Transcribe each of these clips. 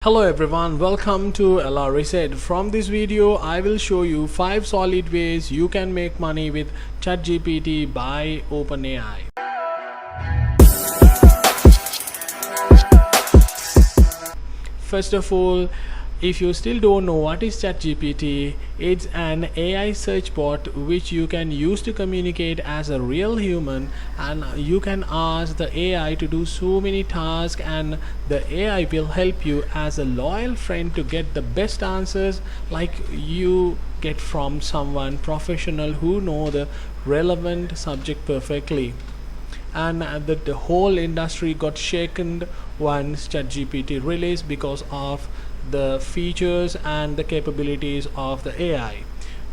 Hello everyone, welcome to LR Reset. From this video, I will show you 5 solid ways you can make money with ChatGPT by OpenAI. First of all, if you still don't know what is ChatGPT, it's an AI search bot which you can use to communicate as a real human, and you can ask the AI to do so many tasks, and the AI will help you as a loyal friend to get the best answers like you get from someone professional who know the relevant subject perfectly. And the whole industry got shaken once ChatGPT released because of the features and the capabilities of the AI.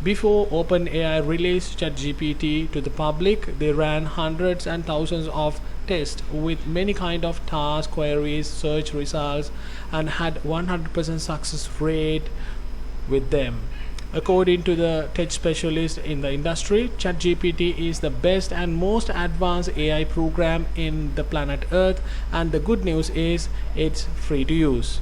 Before OpenAI released ChatGPT to the public, they ran hundreds and thousands of tests with many kind of tasks, queries, search results, and had 100% success rate with them. According to the tech specialist in the industry, ChatGPT is the best and most advanced AI program in the planet Earth, and the good news is it's free to use.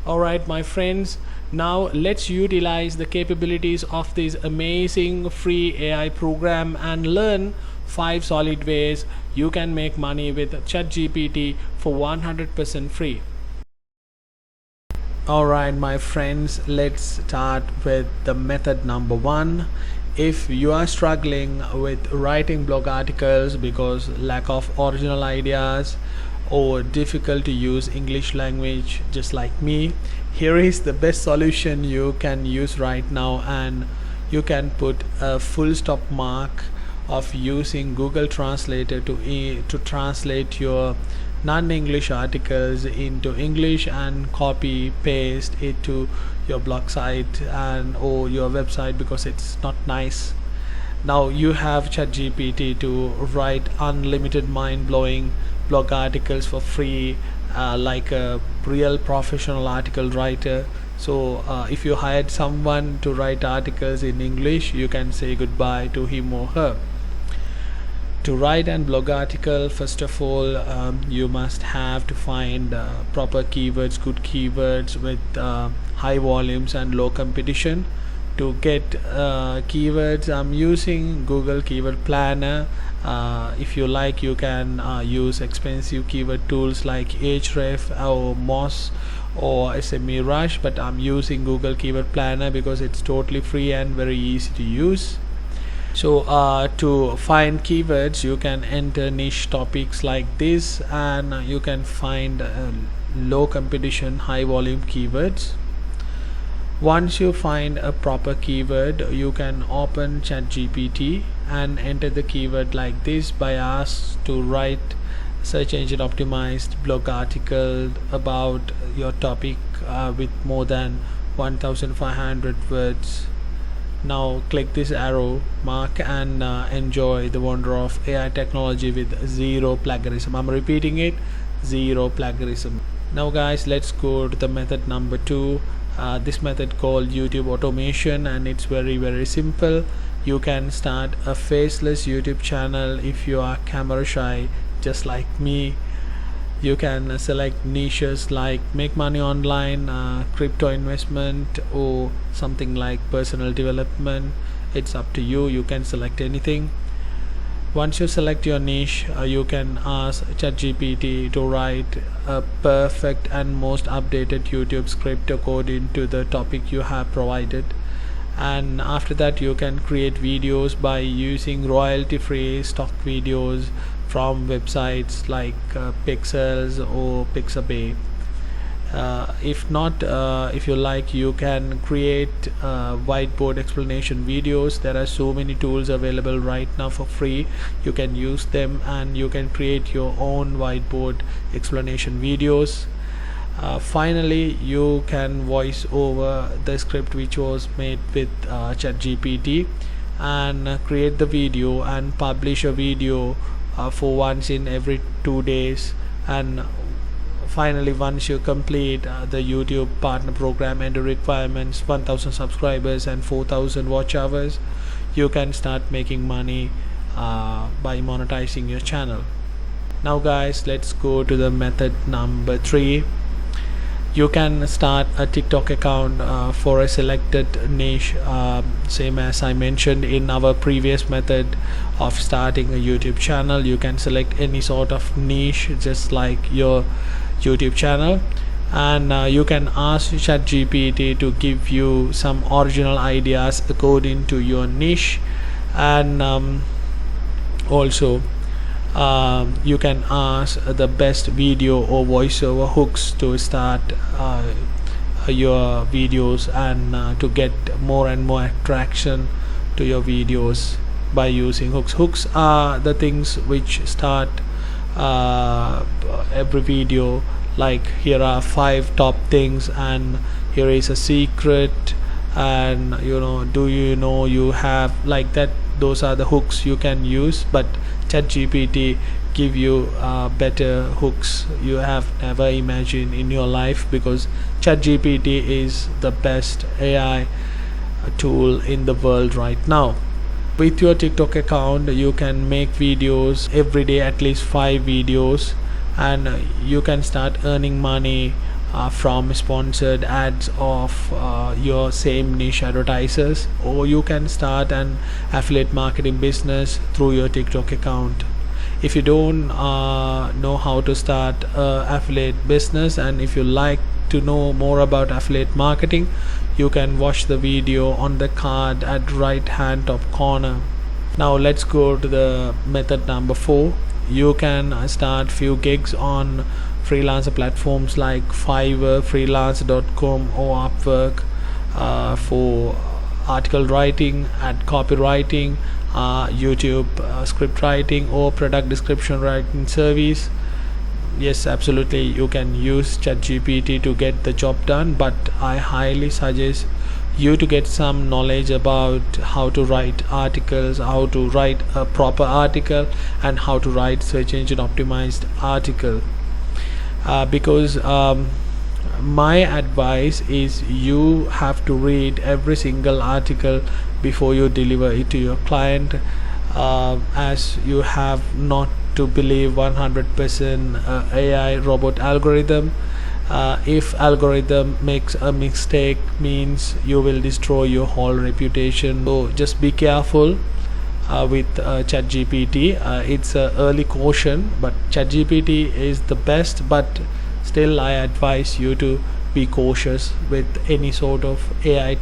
Alright my friends, now let's utilize the capabilities of this amazing free AI program and learn 5 solid ways you can make money with ChatGPT for 100% free. Alright my friends, let's start with the method number 1. If you are struggling with writing blog articles because lack of original ideas or difficult to use English language just like me, here is the best solution you can use right now, and you can put a full stop mark of using Google Translator to translate your non-English articles into English and copy paste it to your blog site and or your website because it's not nice. Now you have ChatGPT to write unlimited mind-blowing blog articles for free, like a real professional article writer. So if you hired someone to write articles in English, you can say goodbye to him or her. To write an blog article, first of all, you must have to find proper keywords, good keywords with high volumes and low competition. To get keywords, I'm using Google Keyword Planner. If you like, you can use expensive keyword tools like Ahrefs or Moz or SME Rush, but I'm using Google Keyword Planner because it's totally free and very easy to use. So to find keywords, you can enter niche topics like this, and you can find low competition, high volume keywords. Once you find a proper keyword, you can open ChatGPT and enter the keyword like this by ask to write search engine optimized blog article about your topic with more than 1500 words. Now click this arrow mark and enjoy the wonder of AI technology with zero plagiarism. I'm repeating it, zero plagiarism. Now guys, let's go to the method number 2. This method called YouTube automation, and it's very simple. You can start a faceless YouTube channel if you are camera shy just like me. You can select niches like make money online, crypto investment, or something like personal development. It's up to you, you can select anything. Once you select your niche, you can ask ChatGPT to write a perfect and most updated YouTube script according to the topic you have provided. And after that, you can create videos by using royalty-free stock videos from websites like Pixels or Pixabay. If not, if you like, you can create whiteboard explanation videos. There are so many tools available right now for free. You can use them and you can create your own whiteboard explanation videos. Finally, you can voice over the script which was made with ChatGPT and create the video and publish a video for once in every 2 days. And finally, once you complete the YouTube partner program and the requirements, 1000 subscribers and 4000 watch hours, you can start making money by monetizing your channel. Now guys, let's go to the method number 3. You can start a TikTok account for a selected niche, same as I mentioned in our previous method of starting a YouTube channel. You can select any sort of niche just like your YouTube channel, and you can ask ChatGPT to give you some original ideas according to your niche. And also you can ask the best video or voiceover hooks to start your videos, and to get more and more attraction to your videos by using hooks. Hooks are the things which start every video. Like, here are 5 top things, and here is a secret, and do you know you have, like that. Those are the hooks you can use, but ChatGPT give you better hooks you have never imagined in your life, because ChatGPT is the best AI tool in the world right now. With your TikTok account, you can make videos every day, at least 5 videos, and you can start earning money from sponsored ads of your same niche advertisers, or you can start an affiliate marketing business through your TikTok account. If you don't know how to start affiliate business, and if you like to know more about affiliate marketing, you can watch the video on the card at right hand top corner. Now let's go to the method number 4. You can start few gigs on freelancer platforms like Fiverr, freelance.com, or Upwork for article writing and copywriting, YouTube script writing, or product description writing service. Yes, absolutely, you can use ChatGPT to get the job done, but I highly suggest you to get some knowledge about how to write articles, how to write a proper article, and how to write search engine optimized article. Because my advice is you have to read every single article before you deliver it to your client, as you have not to believe 100% AI robot algorithm. If algorithm makes a mistake, means you will destroy your whole reputation. So just be careful with ChatGPT. It's a early caution, but ChatGPT is the best, but still I advise you to be cautious with any sort of AI.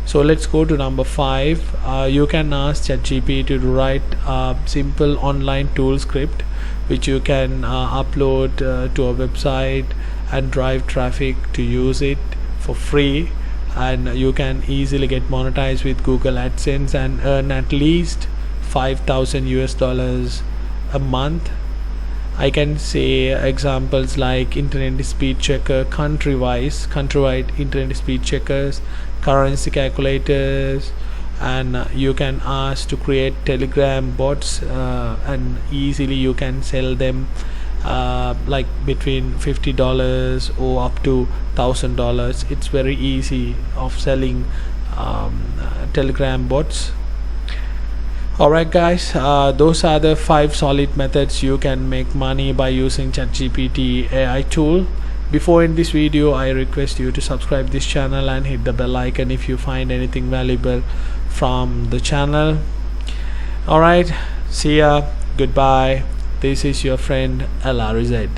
So let's go to number 5. You can ask ChatGPT to write a simple online tool script which you can upload to a website and drive traffic to use it for free, and you can easily get monetized with Google AdSense and earn at least $5,000 a month. I can say examples like internet speed checker, countrywide internet speed checkers, currency calculators, and you can ask to create Telegram bots, and easily you can sell them like between $50 or up to $1,000. It's very easy of selling Telegram bots. Alright guys, those are the 5 solid methods you can make money by using ChatGPT AI tool. Before in this video, I request you to subscribe this channel and hit the bell icon if you find anything valuable from the channel. Alright, see ya, goodbye. This is your friend LRZ.